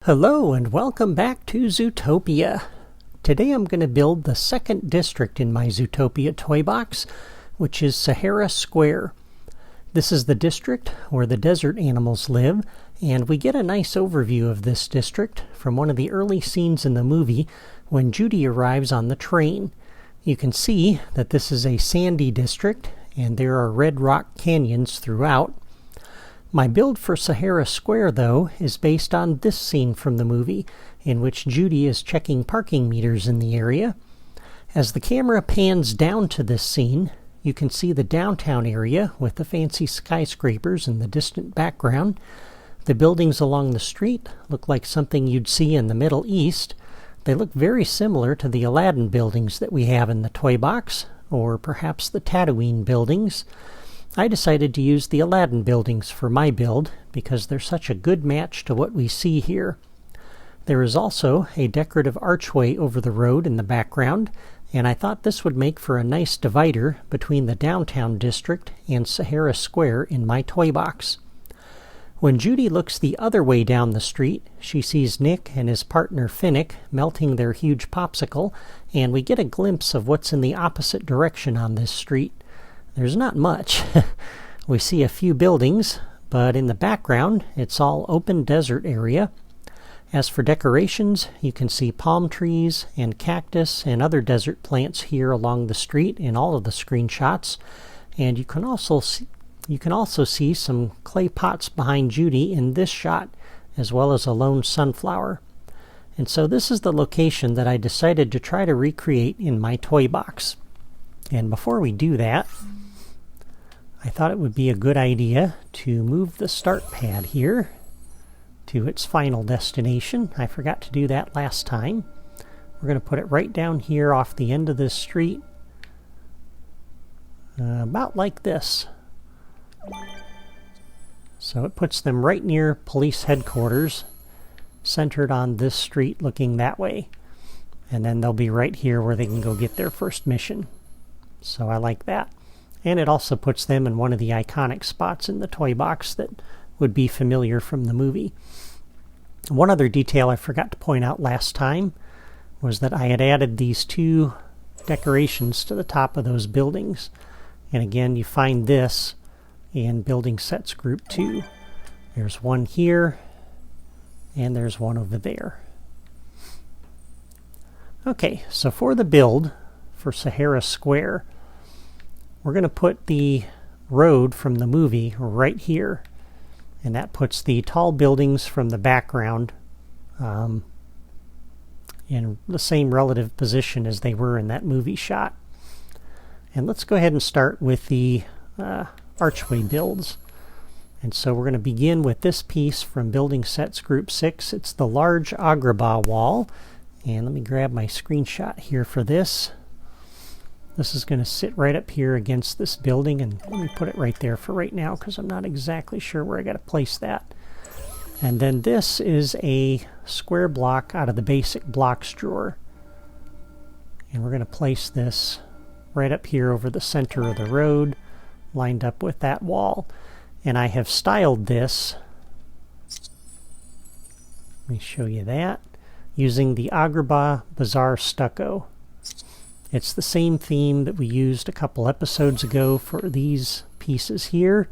Hello and welcome back to Zootopia. Today I'm going to build the second district in my Zootopia toy box, which is Sahara Square. This is the district where the desert animals live, and we get a nice overview of this district from one of the early scenes in the movie when Judy arrives on the train. You can see that this is a sandy district, and there are red rock canyons throughout. My build for Sahara Square, though, is based on this scene from the movie, in which Judy is checking parking meters in the area. As the camera pans down to this scene, you can see the downtown area with the fancy skyscrapers in the distant background. The buildings along the street look like something you'd see in the Middle East. They look very similar to the Aladdin buildings that we have in the toy box, or perhaps the Tatooine buildings. I decided to use the Aladdin buildings for my build because they're such a good match to what we see here. There is also a decorative archway over the road in the background, and I thought this would make for a nice divider between the downtown district and Sahara Square in my toy box. When Judy looks the other way down the street, she sees Nick and his partner Finnick melting their huge popsicle, and we get a glimpse of what's in the opposite direction on this street. There's not much. We see a few buildings, but in the background it's all open desert area. As for decorations, you can see palm trees and cactus and other desert plants here along the street in all of the screenshots, and you can also see some clay pots behind Judy in this shot, as well as a lone sunflower. And so this is the location that I decided to try to recreate in my toy box. And before we do that, I thought it would be a good idea to move the start pad here to its final destination. I forgot to do that last time. We're going to put it right down here off the end of this street, about like this. So it puts them right near police headquarters, centered on this street looking that way. And then they'll be right here where they can go get their first mission. So I like that. And it also puts them in one of the iconic spots in the toy box that would be familiar from the movie. One other detail I forgot to point out last time was that I had added these two decorations to the top of those buildings. And again, you find this in Building Sets Group 2. There's one here, and there's one over there. Okay, so for the build for Sahara Square, we're going to put the road from the movie right here, and that puts the tall buildings from the background in the same relative position as they were in that movie shot. And let's go ahead and start with the archway builds. And so we're going to begin with this piece from Building Sets Group 6. It's the large Agrabah wall, and let me grab my screenshot here for this. This is going to sit right up here against this building, and let me put it right there for right now because I'm not exactly sure where I got to place that. And then this is a square block out of the basic blocks drawer. And we're going to place this right up here over the center of the road, lined up with that wall. And I have styled this, let me show you that, using the Agrabah Bazaar stucco. It's the same theme that we used a couple episodes ago for these pieces here,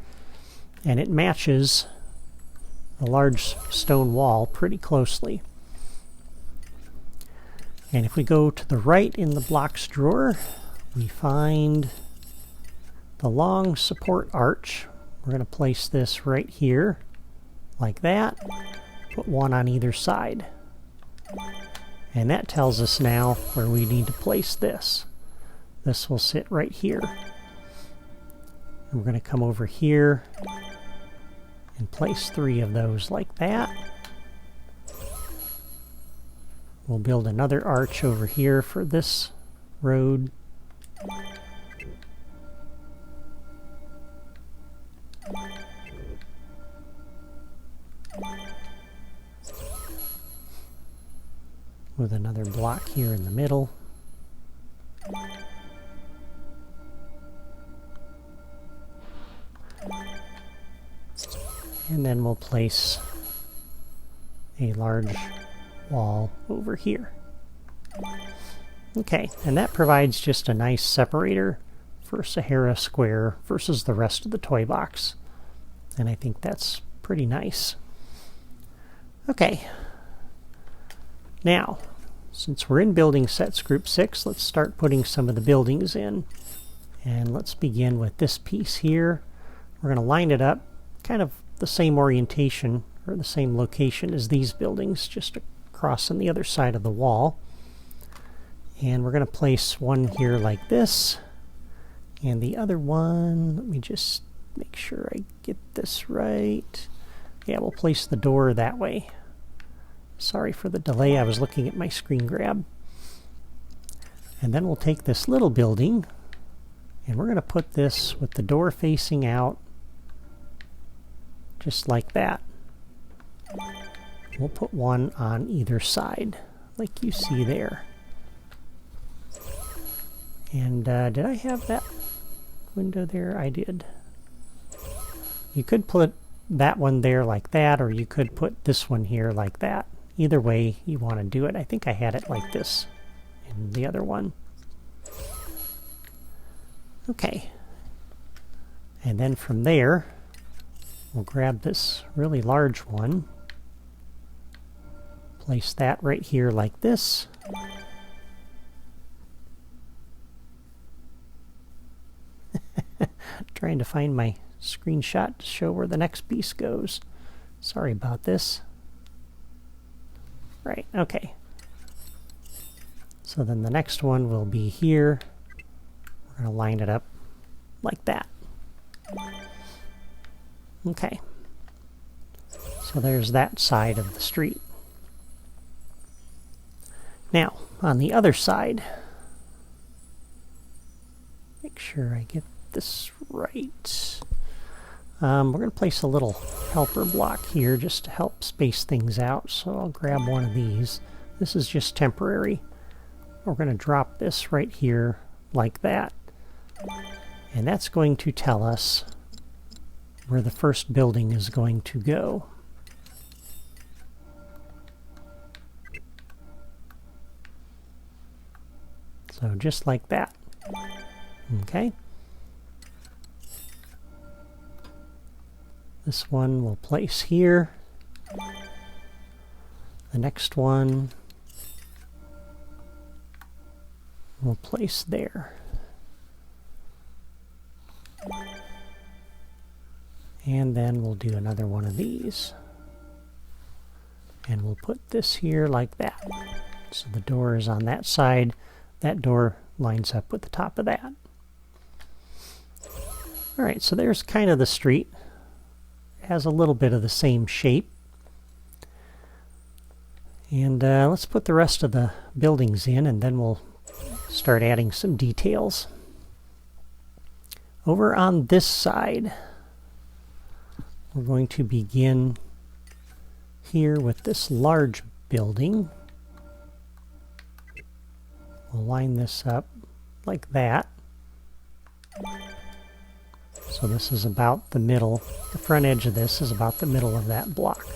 and it matches the large stone wall pretty closely. And if we go to the right in the blocks drawer, we find the long support arch. We're going to place this right here, like that. Put one on either side. And that tells us now where we need to place this. This will sit right here. And we're going to come over here and place 3 of those like that. We'll build another arch over here for this road. With another block here in the middle. And then we'll place a large wall over here. Okay, and that provides just a nice separator for Sahara Square versus the rest of the toy box. And I think that's pretty nice. Okay, now, since we're in building sets group 6, let's start putting some of the buildings in. And let's begin with this piece here. We're going to line it up, kind of the same orientation, or the same location as these buildings, just across on the other side of the wall. And we're going to place one here like this, and the other one, let me just make sure I get this right. Yeah, we'll place the door that way. Sorry for the delay, I was looking at my screen grab. And then we'll take this little building, and we're going to put this with the door facing out, just like that. We'll put one on either side, like you see there. And did I have that window there? I did. You could put that one there like that, or you could put this one here like that. Either way you want to do it. I think I had it like this in the other one. Okay. And then from there, we'll grab this really large one. Place that right here like this. Trying to find my screenshot to show where the next piece goes. Sorry about this. Right, okay. So then the next one will be here. We're going to line it up like that. Okay. So there's that side of the street. Now, on the other side, make sure I get this right. We're going to place a little helper block here just to help space things out. So I'll grab one of these. This is just temporary. We're going to drop this right here like that. And that's going to tell us where the first building is going to go. So just like that. Okay. This one we'll place here. The next one we'll place there. And then we'll do another one of these. And we'll put this here like that. So the door is on that side. That door lines up with the top of that. Alright, so there's kind of the street. Has a little bit of the same shape. And let's put the rest of the buildings in, and then we'll start adding some details. Over on this side, we're going to begin here with this large building. We'll line this up like that. So this is about the middle. The front edge of this is about the middle of that block.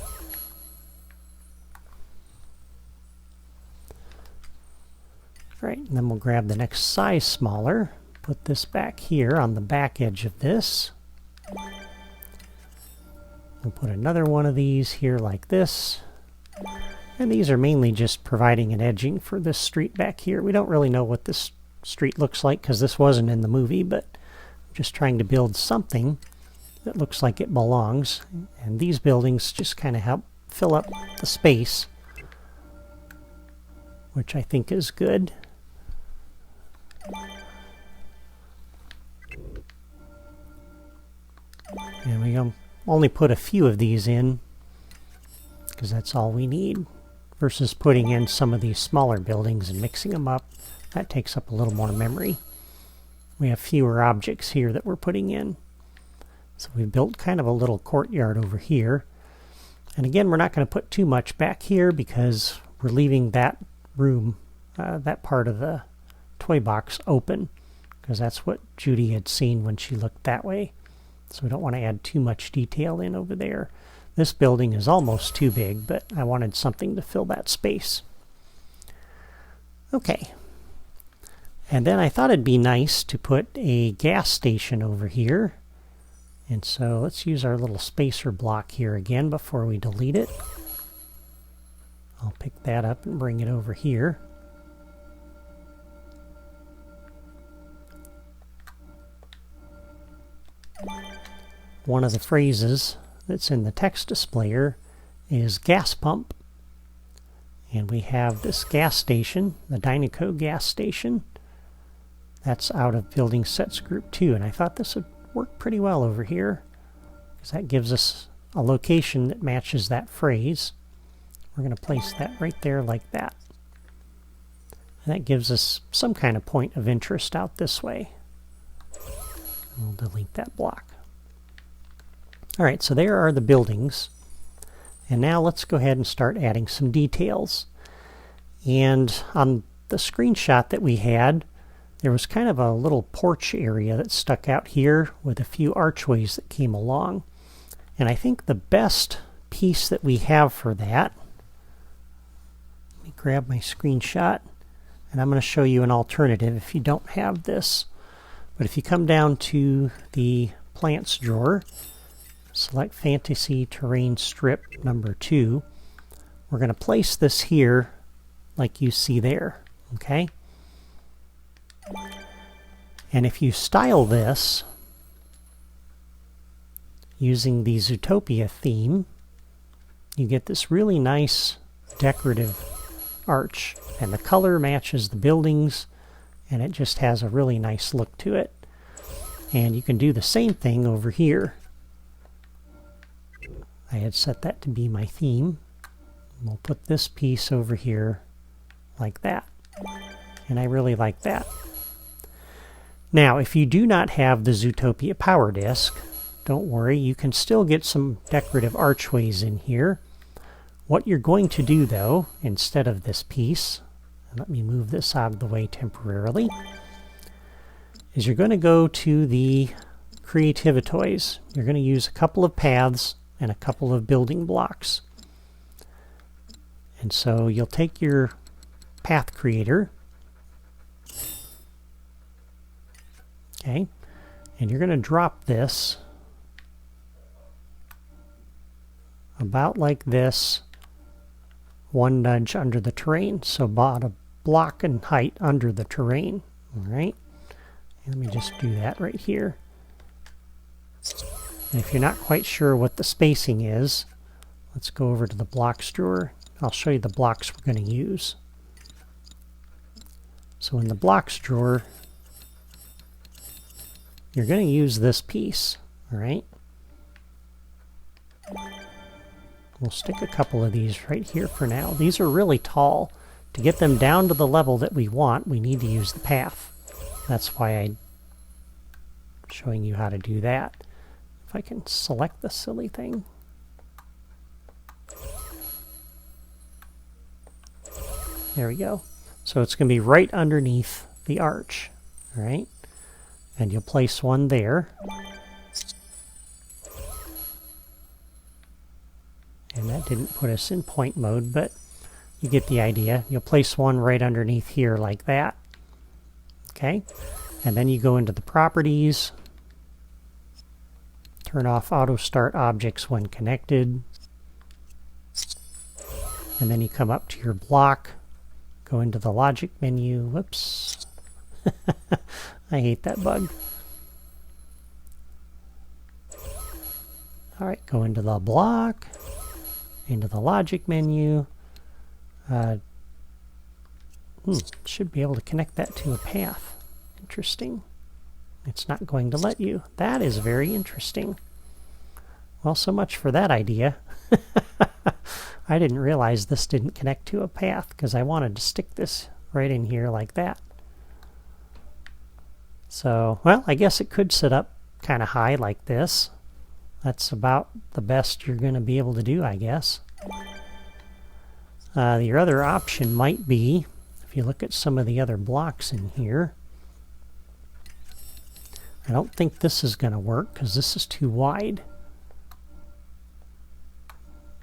Right, and then we'll grab the next size smaller, put this back here on the back edge of this. We'll put another one of these here like this. And these are mainly just providing an edging for this street back here. We don't really know what this street looks like because this wasn't in the movie, but I'm just trying to build something that looks like it belongs. And these buildings just kind of help fill up the space, which I think is good. And we only put a few of these in because that's all we need, versus putting in some of these smaller buildings and mixing them up. That takes up a little more memory. We have fewer objects here that we're putting in. So we've built kind of a little courtyard over here. And again, we're not going to put too much back here because we're leaving that room, that part of the toy box open, because that's what Judy had seen when she looked that way. So we don't want to add too much detail in over there. This building is almost too big, but I wanted something to fill that space. Okay. And then I thought it'd be nice to put a gas station over here. And so let's use our little spacer block here again before we delete it. I'll pick that up and bring it over here. One of the phrases that's in the text displayer is gas pump. And we have this gas station, the Dynaco gas station. That's out of Building Sets Group 2, and I thought this would work pretty well over here because that gives us a location that matches that phrase. We're going to place that right there like that. And that gives us some kind of point of interest out this way. We'll delete that block. Alright, so there are the buildings. And now let's go ahead and start adding some details. And on the screenshot that we had, there was kind of a little porch area that stuck out here with a few archways that came along. And I think the best piece that we have for that, let me grab my screenshot, and I'm going to show you an alternative if you don't have this. But if you come down to the plants drawer, select Fantasy Terrain Strip number 2, we're going to place this here like you see there, okay? And if you style this using the Zootopia theme, you get this really nice decorative arch, and the color matches the buildings, and it just has a really nice look to it. And you can do the same thing over here. I had set that to be my theme. We'll put this piece over here like that. And I really like that. Now, if you do not have the Zootopia power disc, don't worry, you can still get some decorative archways in here. What you're going to do, though, instead of this piece, and let me move this out of the way temporarily, is you're going to go to the Creativitoys. You're going to use a couple of paths and a couple of building blocks. And so you'll take your path creator, okay, and you're going to drop this about like this, one nudge under the terrain, so about a block in height under the terrain. All right, let me just do that right here. And if you're not quite sure what the spacing is, let's go over to the blocks drawer. I'll show you the blocks we're going to use. So in the blocks drawer, you're going to use this piece, all right? We'll stick a couple of these right here for now. These are really tall. To get them down to the level that we want, we need to use the path. That's why I'm showing you how to do that. If I can select the silly thing. There we go. So it's going to be right underneath the arch, all right? And you'll place one there. And that didn't put us in point mode, but you get the idea. You'll place one right underneath here like that. Okay? And then you go into the properties, turn off auto start objects when connected, and then you come up to your block, go into the logic menu. Whoops. I hate that bug. Alright, go into the block, into the logic menu. Should be able to connect that to a path. Interesting. It's not going to let you. That is very interesting. Well, so much for that idea. I didn't realize this didn't connect to a path because I wanted to stick this right in here like that. So, well, I guess it could sit up kind of high like this. That's about the best you're going to be able to do, I guess. Your other option might be, if you look at some of the other blocks in here, I don't think this is going to work because this is too wide.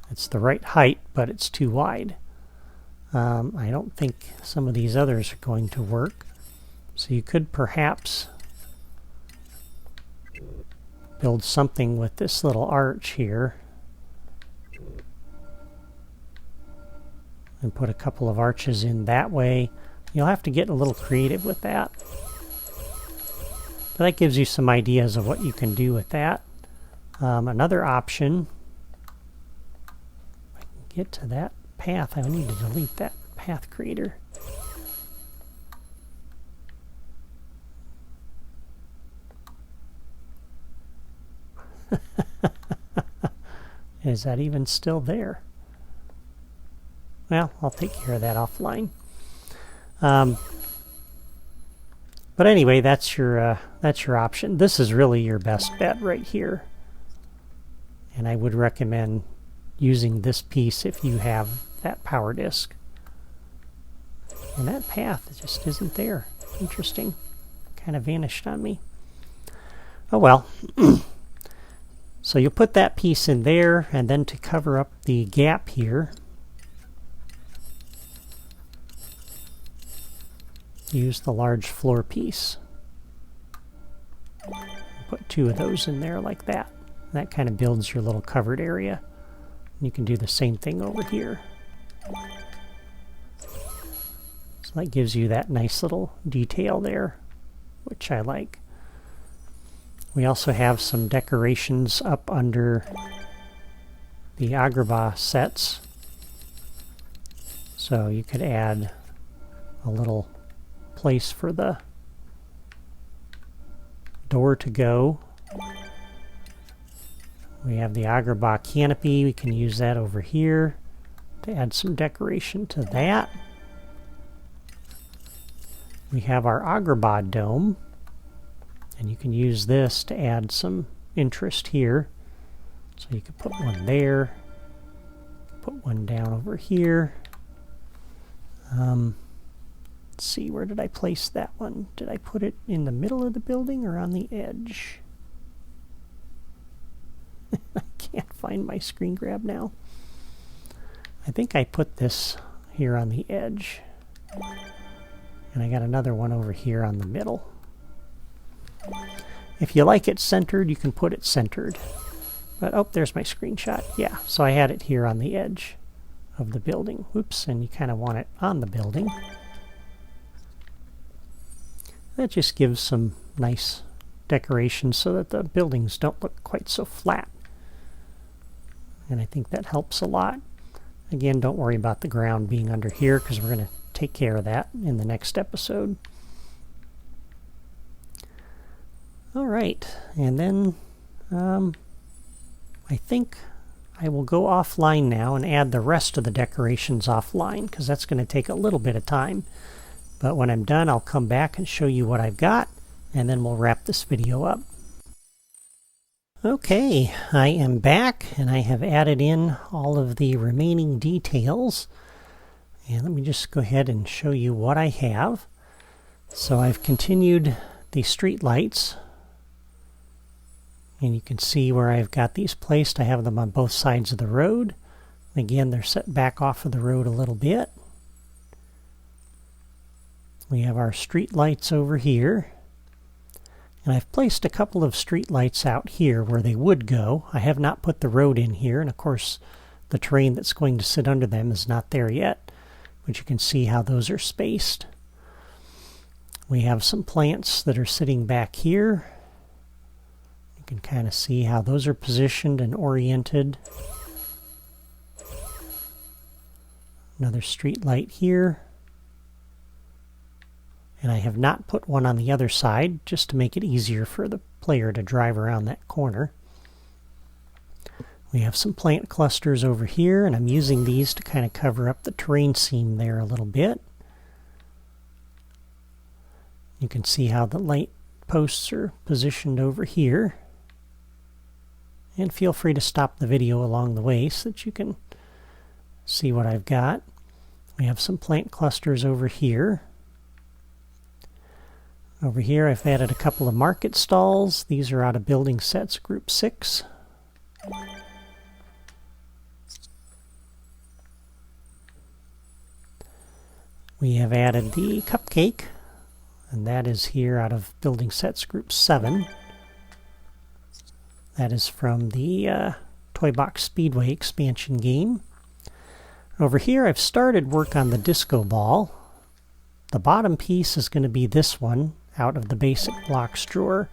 It's the right height, but it's too wide. I don't think some of these others are going to work. So you could perhaps build something with this little arch here and put a couple of arches in that way. You'll have to get a little creative with that. But that gives you some ideas of what you can do with that. Another option, if I can get to that path, I need to delete that path creator. Is that even still there? Well, I'll take care of that offline. But anyway, that's your option. This is really your best bet right here. And I would recommend using this piece if you have that power disc. And that path just isn't there. Interesting. Kind of vanished on me. Oh well. So you'll put that piece in there, and then to cover up the gap here, use the large floor piece. Put two of those in there like that. That kind of builds your little covered area. You can do the same thing over here. So that gives you that nice little detail there, which I like. We also have some decorations up under the agrabah sets. So you could add a little place for the door to go. We have the agrabah canopy. We can use that over here to add some decoration to that. We have our agrabah dome, and you can use this to add some interest here. So you could put one there, put one down over here. Let's see, where did I place that one? Did I put it in the middle of the building or on the edge? I can't find my screen grab now. I think I put this here on the edge. And I got another one over here on the middle. If you like it centered, you can put it centered. But, oh, there's my screenshot. Yeah, so I had it here on the edge of the building. Oops, and you kind of want it on the building. That just gives some nice decoration so that the buildings don't look quite so flat. And I think that helps a lot. Again, don't worry about the ground being under here because we're going to take care of that in the next episode. All right, and then I think I will go offline now and add the rest of the decorations offline because that's going to take a little bit of time. But when I'm done, I'll come back and show you what I've got, and then we'll wrap this video up. Okay, I am back, and I have added in all of the remaining details. And let me just go ahead and show you what I have. So I've continued the street lights, and you can see where I've got these placed. I have them on both sides of the road. Again, they're set back off of the road a little bit. We have our street lights over here. And I've placed a couple of street lights out here where they would go. I have not put the road in here, and of course the terrain that's going to sit under them is not there yet. But you can see how those are spaced. We have some plants that are sitting back here. You can kind of see how those are positioned and oriented. Another street light here. And I have not put one on the other side just to make it easier for the player to drive around that corner. We have some plant clusters over here, and I'm using these to kind of cover up the terrain seam there a little bit. You can see how the light posts are positioned over here. And feel free to stop the video along the way so that you can see what I've got. We have some plant clusters over here. Over here I've added a couple of market stalls. These are out of building sets group 6. We have added the cupcake, and that is here out of Building Sets Group 7. That is from the Toy Box Speedway expansion game. Over here I've started work on the disco ball. The bottom piece is going to be this one out of the basic blocks drawer.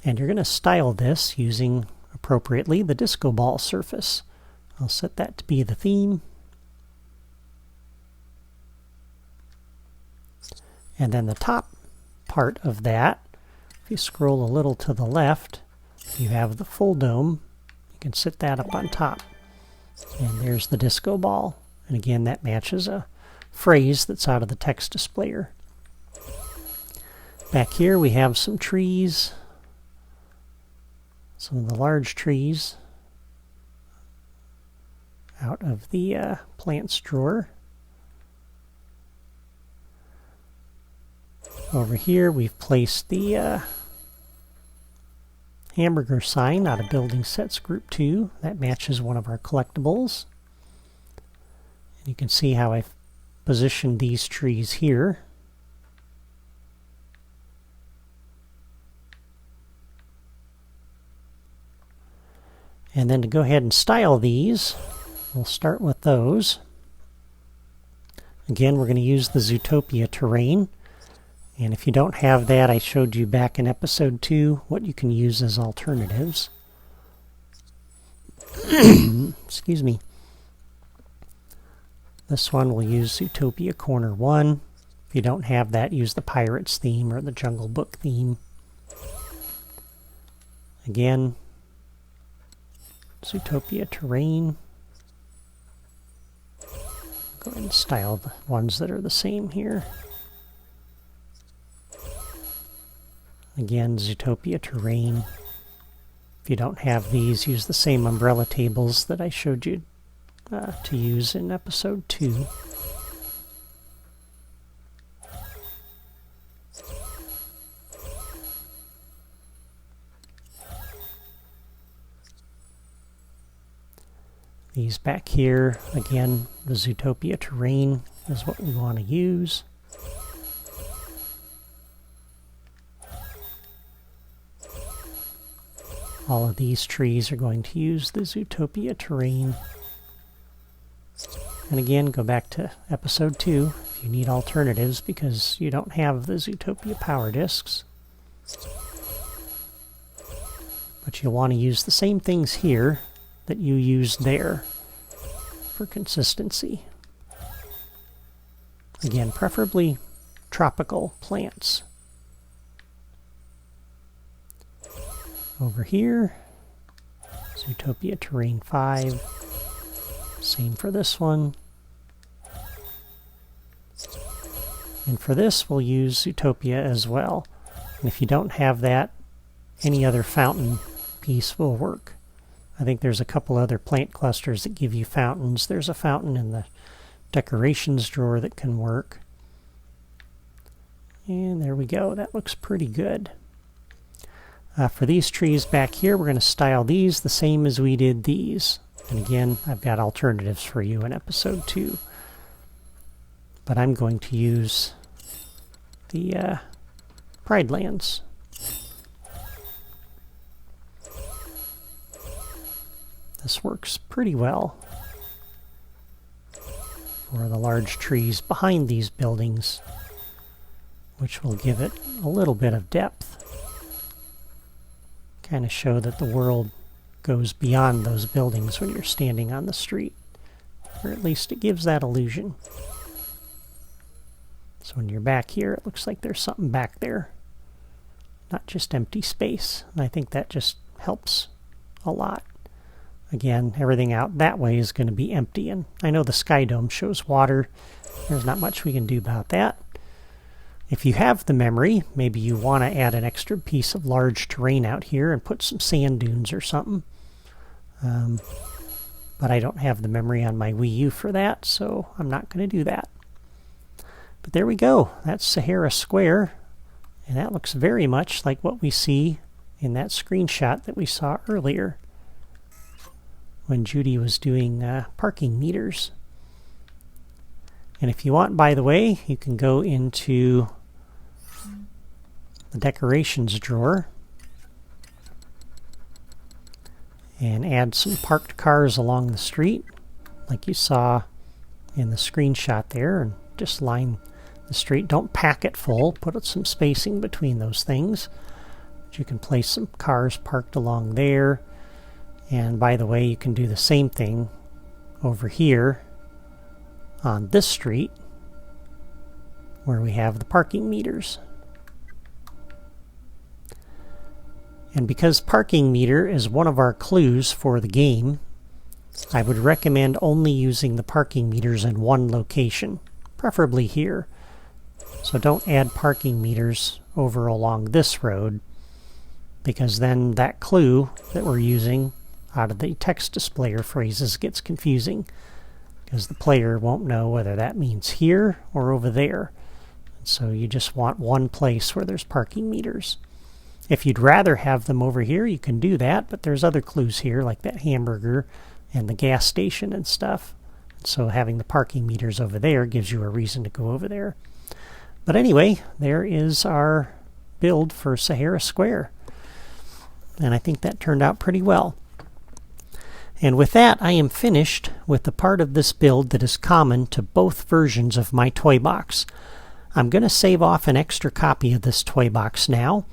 And you're going to style this using, appropriately, the disco ball surface. I'll set that to be the theme. And then the top part of that, if you scroll a little to the left, you have the full dome. You can sit that up on top. And there's the disco ball. And again, that matches a phrase that's out of the text displayer. Back here we have some trees. Some of the large trees out of the plants drawer. Over here we've placed the hamburger sign out of Building Sets Group 2. That matches one of our collectibles. And you can see how I've positioned these trees here. And then to go ahead and style these, we'll start with those. Again, we're going to use the Zootopia terrain. And if you don't have that, I showed you back in episode 2 what you can use as alternatives. Excuse me. This one we'll use Zootopia Corner 1. If you don't have that, use the Pirates theme or the Jungle Book theme. Again, Zootopia terrain. Go ahead and style the ones that are the same here. Again, Zootopia terrain. If you don't have these, use the same umbrella tables that I showed you to use in episode 2. These back here, again, the Zootopia terrain is what we want to use. All of these trees are going to use the Zootopia terrain. And again, go back to episode 2 if you need alternatives because you don't have the Zootopia power discs. But you'll want to use the same things here that you used there for consistency. Again, preferably tropical plants. Over here, Zootopia Terrain 5. Same for this one. And for this, we'll use Zootopia as well. And if you don't have that, any other fountain piece will work. I think there's a couple other plant clusters that give you fountains. There's a fountain in the decorations drawer that can work. And there we go. That looks pretty good. For these trees back here, we're going to style these the same as we did these. And again, I've got alternatives for you in episode 2. But I'm going to use the Pride Lands. This works pretty well for the large trees behind these buildings, which will give it a little bit of depth. Kind of show that the world goes beyond those buildings when you're standing on the street. Or at least it gives that illusion. So when you're back here, it looks like there's something back there. Not just empty space. And I think that just helps a lot. Again, everything out that way is going to be empty. And I know the Sky Dome shows water. There's not much we can do about that. If you have the memory, maybe you want to add an extra piece of large terrain out here and put some sand dunes or something. But I don't have the memory on my Wii U for that, so I'm not going to do that. But there we go. That's Sahara Square. And that looks very much like what we see in that screenshot that we saw earlier when Judy was doing parking meters. And if you want, by the way, you can go into the decorations drawer and add some parked cars along the street, like you saw in the screenshot there, and just line the street. Don't pack it full. Put some spacing between those things. But you can place some cars parked along there. And by the way, you can do the same thing over here on this street where we have the parking meters. And because parking meter is one of our clues for the game, I would recommend only using the parking meters in one location, preferably here. So don't add parking meters over along this road, because then that clue that we're using out of the text display or phrases gets confusing, because the player won't know whether that means here or over there. And so you just want one place where there's parking meters. If you'd rather have them over here, you can do that, but there's other clues here, like that hamburger and the gas station and stuff. So having the parking meters over there gives you a reason to go over there. But anyway, there is our build for Sahara Square. And I think that turned out pretty well. And with that, I am finished with the part of this build that is common to both versions of my toy box. I'm going to save off an extra copy of this toy box now.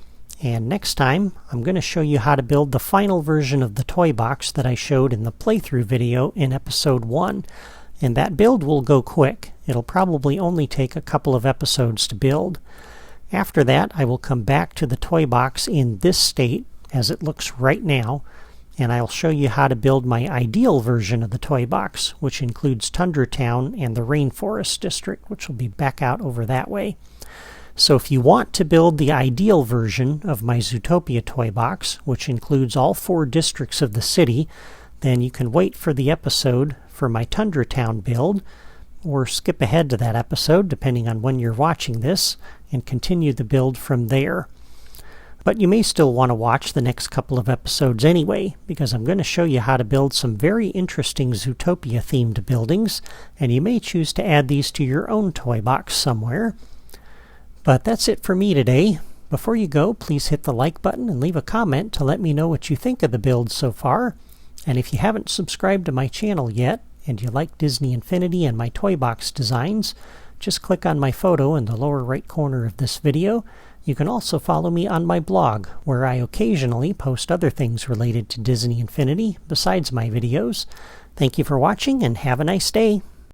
And next time, I'm going to show you how to build the final version of the toy box that I showed in the playthrough video in episode 1. And that build will go quick. It'll probably only take a couple of episodes to build. After that, I will come back to the toy box in this state, as it looks right now, and I'll show you how to build my ideal version of the toy box, which includes Tundra Town and the Rainforest District, which will be back out over that way. So if you want to build the ideal version of my Zootopia toy box, which includes all 4 districts of the city, then you can wait for the episode for my Tundra Town build, or skip ahead to that episode, depending on when you're watching this, and continue the build from there. But you may still want to watch the next couple of episodes anyway, because I'm going to show you how to build some very interesting Zootopia-themed buildings, and you may choose to add these to your own toy box somewhere. But that's it for me today. Before you go, please hit the like button and leave a comment to let me know what you think of the build so far. And if you haven't subscribed to my channel yet, and you like Disney Infinity and my toy box designs, just click on my photo in the lower right corner of this video. You can also follow me on my blog, where I occasionally post other things related to Disney Infinity besides my videos. Thank you for watching, and have a nice day.